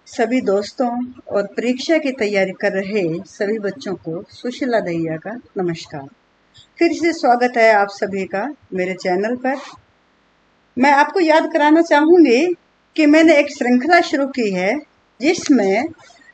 सभी दोस्तों और परीक्षा की तैयारी कर रहे सभी बच्चों को सुशीला दहिया का नमस्कार। फिर से स्वागत है आप सभी का मेरे चैनल पर। मैं आपको याद कराना चाहूंगी कि मैंने एक श्रृंखला शुरू की है जिसमें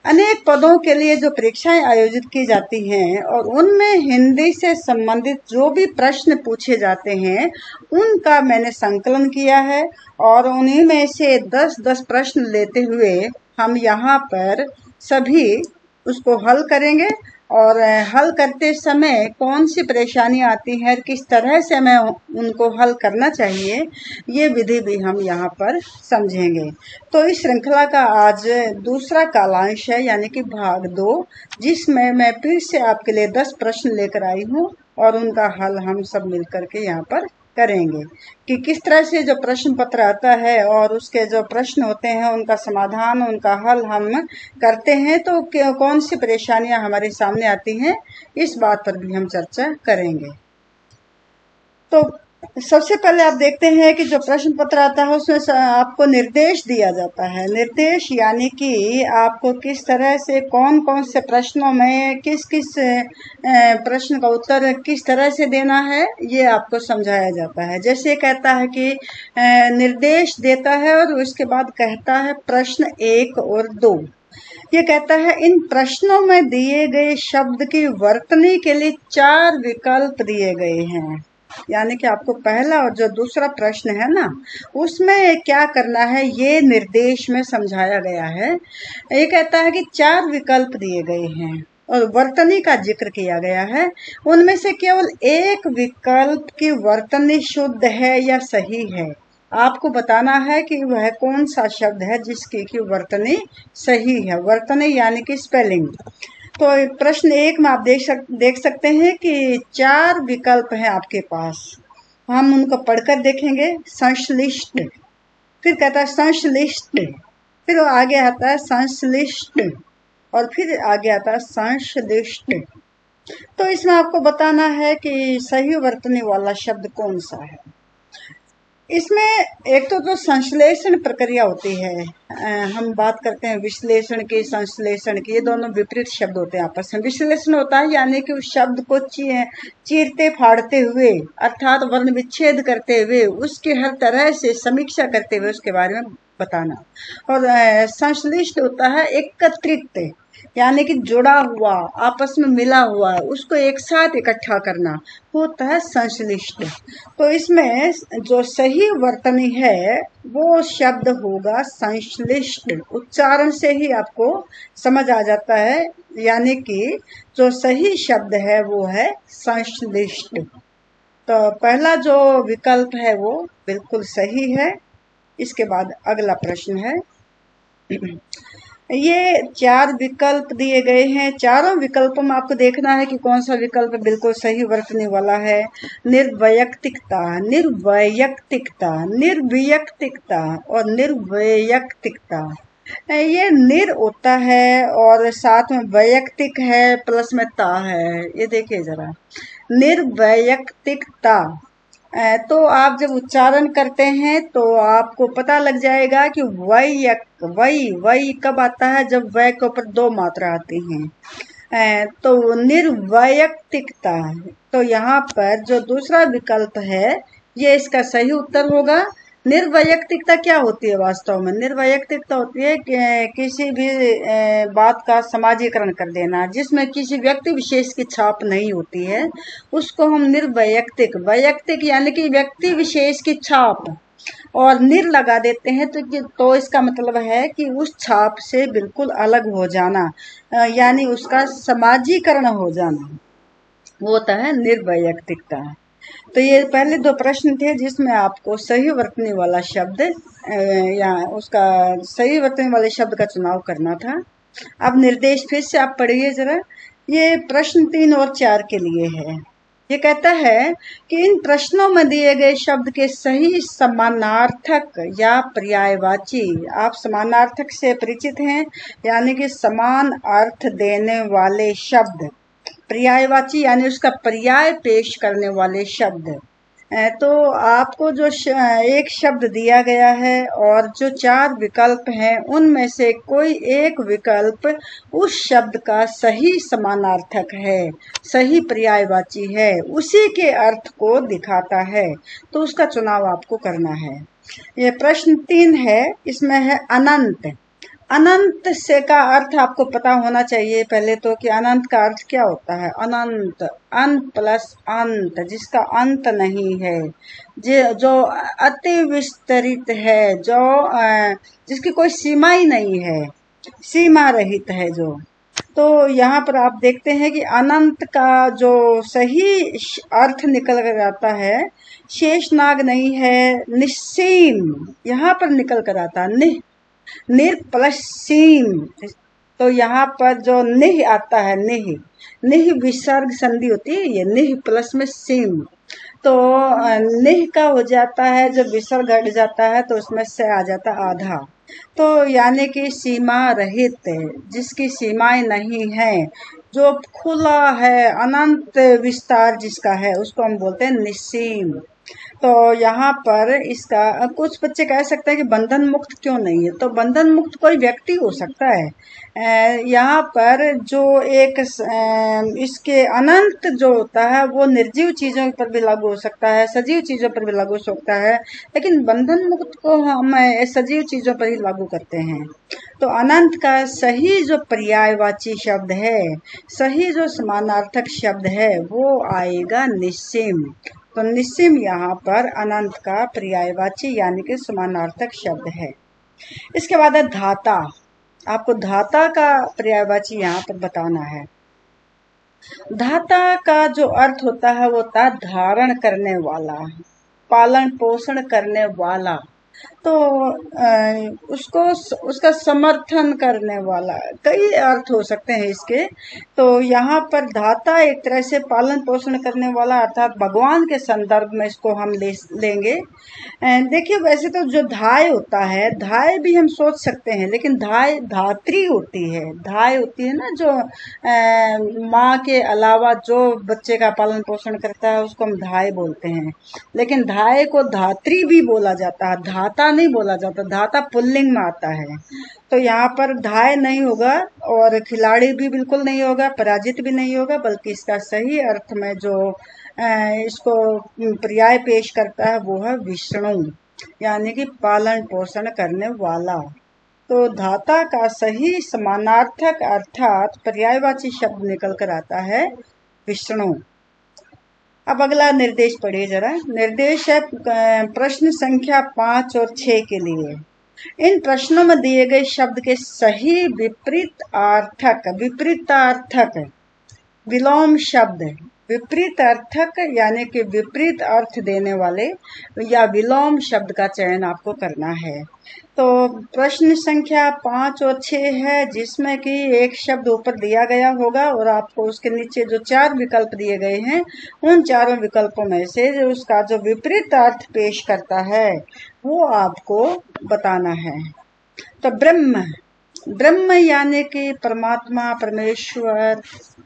अनेक पदों के लिए जो परीक्षाएं आयोजित की जाती हैं और उनमें हिंदी से संबंधित जो भी प्रश्न पूछे जाते हैं उनका मैंने संकलन किया है और उन्हीं में से 10-10 प्रश्न लेते हुए हम यहाँ पर सभी उसको हल करेंगे और हल करते समय कौन सी परेशानी आती है, किस तरह से हमें उनको हल करना चाहिए, ये विधि भी हम यहाँ पर समझेंगे। तो इस श्रृंखला का आज दूसरा कालांश है, यानी कि भाग 2, जिसमें मैं फिर से आपके लिए 10 प्रश्न लेकर आई हूँ और उनका हल हम सब मिलकर के यहाँ पर करेंगे कि किस तरह से जो प्रश्न पत्र आता है और उसके जो प्रश्न होते हैं उनका समाधान, उनका हल हम करते हैं तो कौन सी परेशानियां हमारे सामने आती हैं, इस बात पर भी हम चर्चा करेंगे। तो सबसे पहले आप देखते हैं कि जो प्रश्न पत्र आता है उसमें आपको निर्देश दिया जाता है। निर्देश यानी कि आपको किस तरह से कौन कौन से प्रश्नों में किस किस प्रश्न का उत्तर किस तरह से देना है, ये आपको समझाया जाता है। जैसे कहता है कि निर्देश देता है और उसके बाद कहता है प्रश्न 1 और 2। ये कहता है इन प्रश्नों में दिए गए शब्द की वर्तनी के लिए 4 विकल्प दिए गए हैं। यानी कि आपको पहला और जो दूसरा प्रश्न है ना, उसमें क्या करना है ये निर्देश में समझाया गया है। ये कहता है कि 4 विकल्प दिए गए हैं और वर्तनी का जिक्र किया गया है। उनमें से केवल एक विकल्प की वर्तनी शुद्ध है या सही है। आपको बताना है कि वह कौन सा शब्द है जिसकी की वर्तनी सही है। वर्तनी यानी कि स्पेलिंग। तो प्रश्न 1 में आप देख सकते हैं कि 4 विकल्प हैं आपके पास। हम उनको पढ़कर देखेंगे। संश्लिष्ट, फिर कहता है संश्लिष्ट, फिर वो आगे आता है संश्लिष्ट और फिर आगे आता है संश्लिष्ट। तो इसमें आपको बताना है कि सही वर्तनी वाला शब्द कौन सा है। इसमें एक तो जो संश्लेषण प्रक्रिया होती है, हम बात करते हैं विश्लेषण की, संश्लेषण की, ये दोनों विपरीत शब्द होते हैं आपस में। विश्लेषण होता है यानी कि उस शब्द को चीरते फाड़ते हुए अर्थात वर्ण विच्छेद करते हुए उसकी हर तरह से समीक्षा करते हुए उसके बारे में बताना। और संश्लिष्ट होता है एकत्रित, यानी कि जुड़ा हुआ, आपस में मिला हुआ, उसको एक साथ इकट्ठा करना होता है संश्लिष्ट। तो इसमें जो सही वर्तनी है वो शब्द होगा संश्लिष्ट। उच्चारण से ही आपको समझ आ जाता है, यानी कि जो सही शब्द है वो है संश्लिष्ट। तो पहला जो विकल्प है वो बिल्कुल सही है। इसके बाद अगला प्रश्न है। ये 4 विकल्प दिए गए हैं। चारों विकल्पों में आपको देखना है कि कौन सा विकल्प बिल्कुल सही वर्तनी वाला है। निर्वैयक्तिकता, निर्वैयक्तिकता, निर्वैयक्तिकता और निर्वैयक्तिकता। ये निर होता है और साथ में वैयक्तिक है, प्लस में ता है। ये देखिए जरा, निर्वैयक्तिकता। तो आप जब उच्चारण करते हैं तो आपको पता लग जाएगा कि वै कब आता है, जब वै के ऊपर 2 मात्रा आती हैं। तो निर्वैयक्तिकता। तो यहाँ पर जो दूसरा विकल्प है ये इसका सही उत्तर होगा। निर्वैयक्तिकता क्या होती है वास्तव में? निर्वैयक्तिकता होती है कि किसी भी बात का समाजीकरण कर देना, जिसमें किसी व्यक्ति विशेष की छाप नहीं होती है, उसको हम निर्वैयक्तिक, वैयक्तिक यानी कि व्यक्ति विशेष की छाप और निर लगा देते हैं तो इसका मतलब है कि उस छाप से बिल्कुल अलग हो जाना, यानी उसका समाजीकरण हो जाना, वो होता है निर्वैयक्तिकता। तो ये पहले 2 प्रश्न थे जिसमें आपको सही वर्तनी वाला शब्द या उसका सही वर्तनी वाले शब्द का चुनाव करना था। अब निर्देश फिर से आप पढ़िए जरा। ये प्रश्न 3 और 4 के लिए है। ये कहता है कि इन प्रश्नों में दिए गए शब्द के सही समानार्थक या पर्यायवाची। आप समानार्थक से परिचित हैं, यानी कि समान अर्थ देने वाले शब्द। पर्यायवाची यानी उसका पर्याय पेश करने वाले शब्द। तो आपको जो एक शब्द दिया गया है और जो 4 विकल्प हैं उनमें से कोई एक विकल्प उस शब्द का सही समानार्थक है, सही पर्यायवाची है, उसी के अर्थ को दिखाता है, तो उसका चुनाव आपको करना है। ये प्रश्न 3 है, इसमें है अनंत। अनंत से का अर्थ आपको पता होना चाहिए पहले तो कि अनंत का अर्थ क्या होता है। अनंत, अन प्लस अंत, जिसका अंत नहीं है, जो अति विस्तरित है, जो जिसकी कोई सीमा ही नहीं है, सीमा रहित है जो। तो यहाँ पर आप देखते हैं कि अनंत का जो सही अर्थ निकल कर आता है, शेषनाग नहीं है, निस्सीम यहाँ पर निकल कर आता है, निर प्लस सीम। तो यहाँ पर जो निह आता है, निह, निह विसर्ग संधि होती है, ये निह प्लस में सीम, तो निह का हो जाता है, जब विसर्ग हट जाता है तो उसमें से आ जाता आधा। तो यानी कि सीमा रहित, जिसकी सीमाएं नहीं है, जो खुला है, अनंत विस्तार जिसका है, उसको हम बोलते हैं निस्सीम। तो यहाँ पर इसका कुछ बच्चे कह सकते हैं कि बंधन मुक्त क्यों नहीं है, तो बंधन मुक्त कोई व्यक्ति हो सकता है। यहाँ पर जो एक इसके अनंत जो होता है वो निर्जीव चीजों पर भी लागू हो सकता है, सजीव चीजों पर भी लागू हो सकता है, लेकिन बंधन मुक्त को हम सजीव चीजों पर ही लागू करते हैं। तो अनंत का सही जो पर्यायवाची शब्द है, सही जो समानार्थक शब्द है, वो आएगा निस्सीम। तो निस्सीम यहाँ पर अनंत का पर्यायवाची यानी कि समानार्थक शब्द है। इसके बाद है धाता। आपको धाता का पर्यायवाची यहाँ पर बताना है। धाता का जो अर्थ होता है वो होता है धारण करने वाला, पालन पोषण करने वाला, तो उसको उसका समर्थन करने वाला, कई अर्थ हो सकते हैं इसके। तो यहाँ पर धाता एक तरह से पालन पोषण करने वाला अर्थात भगवान के संदर्भ में इसको हम लेंगे। देखिए वैसे तो जो धाय होता है, धाय भी हम सोच सकते हैं, लेकिन धाय धात्री होती है, धाय होती है ना जो माँ के अलावा जो बच्चे का पालन पोषण करता है उसको हम धाय बोलते हैं। लेकिन धाय को धात्री भी बोला जाता है, धाता नहीं बोला जाता, धाता पुल्लिंग में आता है। तो यहाँ पर धाय नहीं होगा और खिलाड़ी भी बिल्कुल नहीं होगा, पराजित भी नहीं होगा, बल्कि इसका सही अर्थ में जो इसको पर्याय पेश करता है वो है विष्णु, यानी कि पालन पोषण करने वाला। तो धाता का सही समानार्थक अर्थात पर्यायवाची शब्द निकल कर आता है विष्णु। अब अगला निर्देश पढ़िए जरा। निर्देश है प्रश्न संख्या 5 और 6 के लिए। इन प्रश्नों में दिए गए शब्द के सही विपरीतार्थक विलोम शब्द, विपरीतार्थक यानी कि विपरीत अर्थ देने वाले या विलोम शब्द का चयन आपको करना है। तो प्रश्न संख्या 5 और 6 है, जिसमें कि एक शब्द ऊपर दिया गया होगा और आपको उसके नीचे जो 4 विकल्प दिए गए हैं, उन चारों विकल्पों में से जो उसका जो विपरीत अर्थ पेश करता है वो आपको बताना है। तो ब्रह्म, ब्रह्म यानी कि परमात्मा परमेश्वर,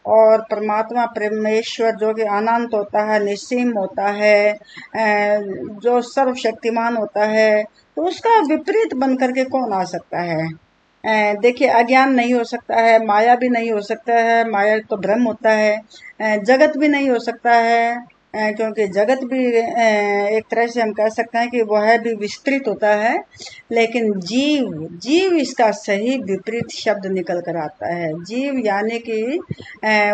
और परमात्मा परमेश्वर जो कि अनंत होता है, निस्सीम होता है, जो सर्वशक्तिमान होता है, तो उसका विपरीत बन करके कौन आ सकता है। देखिए अज्ञान नहीं हो सकता है, माया भी नहीं हो सकता है, माया तो ब्रह्म होता है, जगत भी नहीं हो सकता है, क्योंकि जगत भी एक तरह से हम कह सकते हैं कि वह भी विस्तृत होता है। लेकिन जीव, जीव इसका सही विपरीत शब्द निकल कर आता है। जीव यानी कि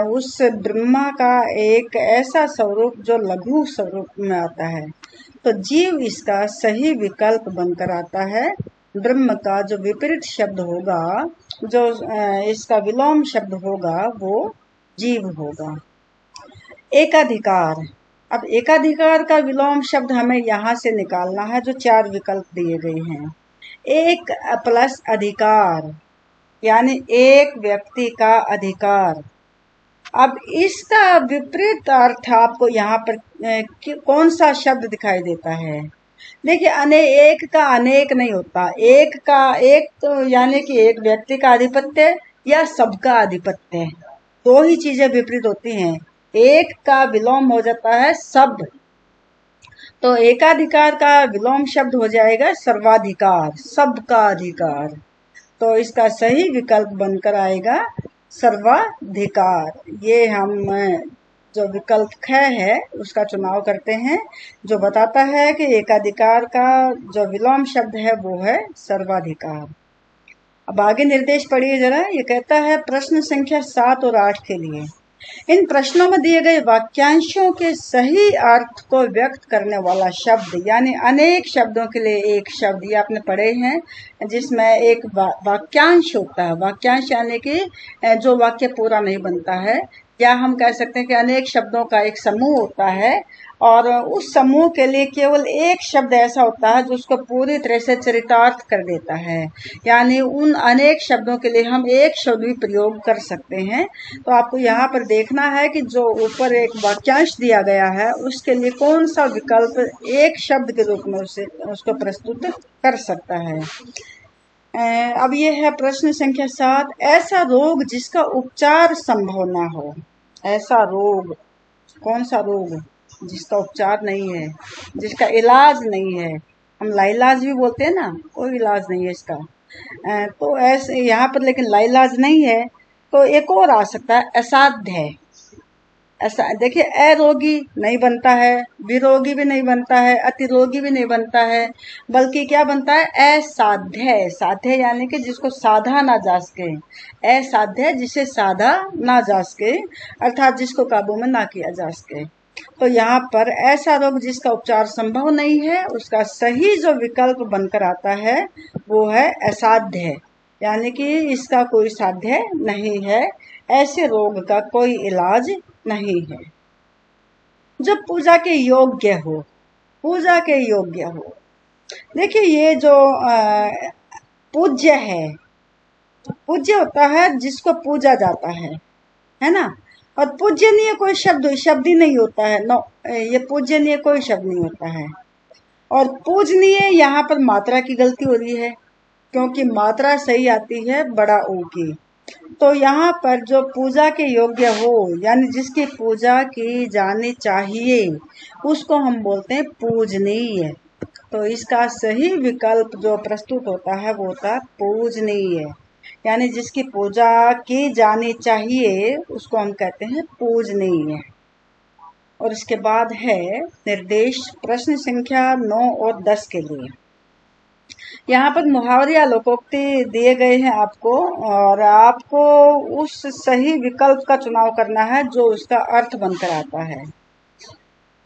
उस ब्रह्मा का एक ऐसा स्वरूप जो लघु स्वरूप में आता है, तो जीव इसका सही विकल्प बनकर आता है। ब्रह्म का जो विपरीत शब्द होगा, जो इसका विलोम शब्द होगा, वो जीव होगा। एकाधिकार। अब एकाधिकार का विलोम शब्द हमें यहाँ से निकालना है, जो 4 विकल्प दिए गए हैं। एक प्लस अधिकार यानी एक व्यक्ति का अधिकार। अब इसका विपरीत अर्थ आपको यहाँ पर कौन सा शब्द दिखाई देता है। देखिए एक का अनेक नहीं होता, एक का एक तो यानी कि एक व्यक्ति का आधिपत्य या सबका आधिपत्य, दो ही चीजें विपरीत होती हैं। एक का विलोम हो जाता है सब, तो एकाधिकार का विलोम शब्द हो जाएगा सर्वाधिकार, सबका अधिकार। तो इसका सही विकल्प बनकर आएगा सर्वाधिकार। ये हम जो विकल्प ख है उसका चुनाव करते हैं, जो बताता है कि एकाधिकार का जो विलोम शब्द है वो है सर्वाधिकार। अब आगे निर्देश पढ़िए जरा। ये कहता है प्रश्न संख्या 7 और 8 के लिए इन प्रश्नों में दिए गए वाक्यांशों के सही अर्थ को व्यक्त करने वाला शब्द, यानी अनेक शब्दों के लिए एक शब्द, ये आपने पढ़े हैं जिसमें एक वाक्यांश होता है। वाक्यांश यानी कि जो वाक्य पूरा नहीं बनता है, या हम कह सकते हैं कि अनेक शब्दों का एक समूह होता है और उस समूह के लिए केवल एक शब्द ऐसा होता है जो उसको पूरी तरह से चरितार्थ कर देता है। यानी उन अनेक शब्दों के लिए हम एक शब्द भी प्रयोग कर सकते हैं। तो आपको यहाँ पर देखना है कि जो ऊपर एक वाक्यांश दिया गया है उसके लिए कौन सा विकल्प एक शब्द के रूप में उसको प्रस्तुत कर सकता है। अब ये है प्रश्न संख्या 7। ऐसा रोग जिसका उपचार संभव ना हो। ऐसा रोग, कौन सा रोग जिसका उपचार नहीं है, जिसका इलाज नहीं है, हम लाइलाज भी बोलते हैं ना, कोई इलाज नहीं है इसका। तो ऐसे यहाँ पर लेकिन लाइलाज नहीं है, तो एक और आ सकता है असाध्य है। ऐसा देखिए, अरोगी नहीं बनता है, विरोगी भी नहीं बनता है, अतिरोगी भी नहीं बनता है, बल्कि क्या बनता है असाध्य। साध्य यानी कि जिसको साधा ना जा सके, असाध्य जिसे साधा ना जा सके, अर्थात जिसको काबू में ना किया जा सके। तो यहाँ पर ऐसा रोग जिसका उपचार संभव नहीं है, उसका सही जो विकल्प बनकर आता है वो है असाध्य, यानी कि इसका कोई साध्य नहीं है, ऐसे रोग का कोई इलाज नहीं है। जो पूजा के योग्य हो, पूजा के योग्य हो। देखिए, ये जो पूज्य है, पूज्य होता है जिसको पूजा जाता है ना। और पूजनीय कोई शब्द ही नहीं होता है। नो, ये पूजनीय कोई शब्द नहीं होता है। और पूजनीय यहाँ पर मात्रा की गलती हो रही है, क्योंकि मात्रा सही आती है बड़ा ऊ की। तो यहाँ पर जो पूजा के योग्य हो, यानी जिसकी पूजा की जानी चाहिए, उसको हम बोलते हैं पूजनीय। तो इसका सही विकल्प जो प्रस्तुत होता है वो होता है पूजनीय, यानी जिसकी पूजा की जानी चाहिए उसको हम कहते हैं पूजनीय। और इसके बाद है निर्देश प्रश्न संख्या 9 और 10 के लिए। यहाँ पर मुहावरे या लोकोक्ति दिए गए हैं आपको, और आपको उस सही विकल्प का चुनाव करना है जो उसका अर्थ बनकर आता है।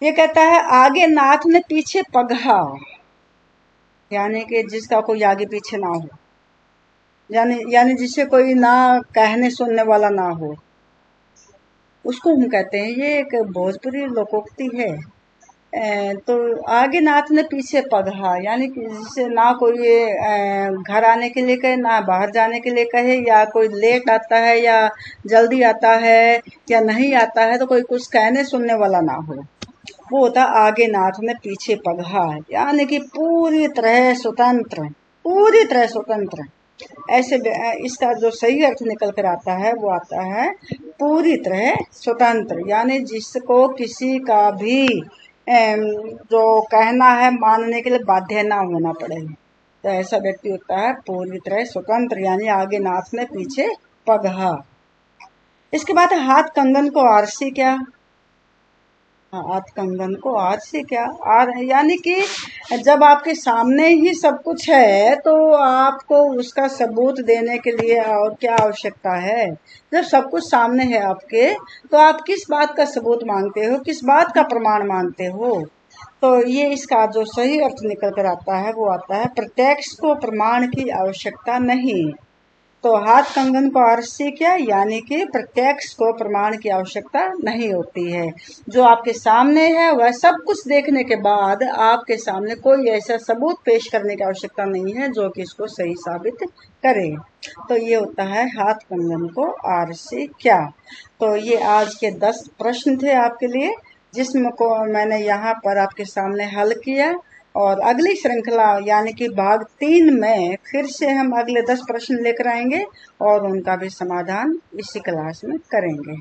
ये कहता है आगे नाथ ने पीछे पगहा, यानी कि जिसका कोई आगे पीछे ना हो, यानी जिसे कोई ना कहने सुनने वाला ना हो, उसको हम कहते हैं। ये एक भोजपुरी लोकोक्ति है। तो आगे नाथ ने पीछे पगहा, यानी कि जिसे ना कोई घर आने के लिए कहे, ना बाहर जाने के लिए कहे, या कोई लेट आता है या जल्दी आता है या नहीं आता है, तो कोई कुछ कहने सुनने वाला ना हो, वो होता आगे नाथ ने पीछे पगहा, यानी कि पूरी तरह स्वतंत्र, पूरी तरह स्वतंत्र। ऐसे इसका जो सही अर्थ निकल कर आता है वो आता है पूरी तरह स्वतंत्र, यानी जिसको किसी का भी जो कहना है मानने के लिए बाध्य ना होना पड़े, तो ऐसा व्यक्ति होता है पूरी तरह स्वतंत्र, यानी आगे नाथ ने पीछे पगहा। इसके बाद हाथ कंगन को आरसी क्या, हाथ कंगन को आर से क्या, यानी कि जब आपके सामने ही सब कुछ है तो आपको उसका सबूत देने के लिए और क्या आवश्यकता है। जब सब कुछ सामने है आपके, तो आप किस बात का सबूत मांगते हो, किस बात का प्रमाण मांगते हो। तो ये इसका जो सही अर्थ निकल कर आता है वो आता है प्रत्यक्ष को प्रमाण की आवश्यकता नहीं। तो हाथ कंगन को अर्थ से क्या, यानी कि प्रत्यक्ष को प्रमाण की आवश्यकता नहीं होती है। जो आपके सामने है वह सब कुछ देखने के बाद आपके सामने कोई ऐसा सबूत पेश करने की आवश्यकता नहीं है जो कि इसको सही साबित करे। तो ये होता है हाथ कंगन को आर से क्या। तो ये आज के 10 प्रश्न थे आपके लिए, जिसमें को मैंने यहाँ पर आपके सामने हल किया। और अगली श्रृंखला यानी कि भाग 3 में फिर से हम अगले 10 प्रश्न लेकर आएंगे और उनका भी समाधान इसी क्लास में करेंगे।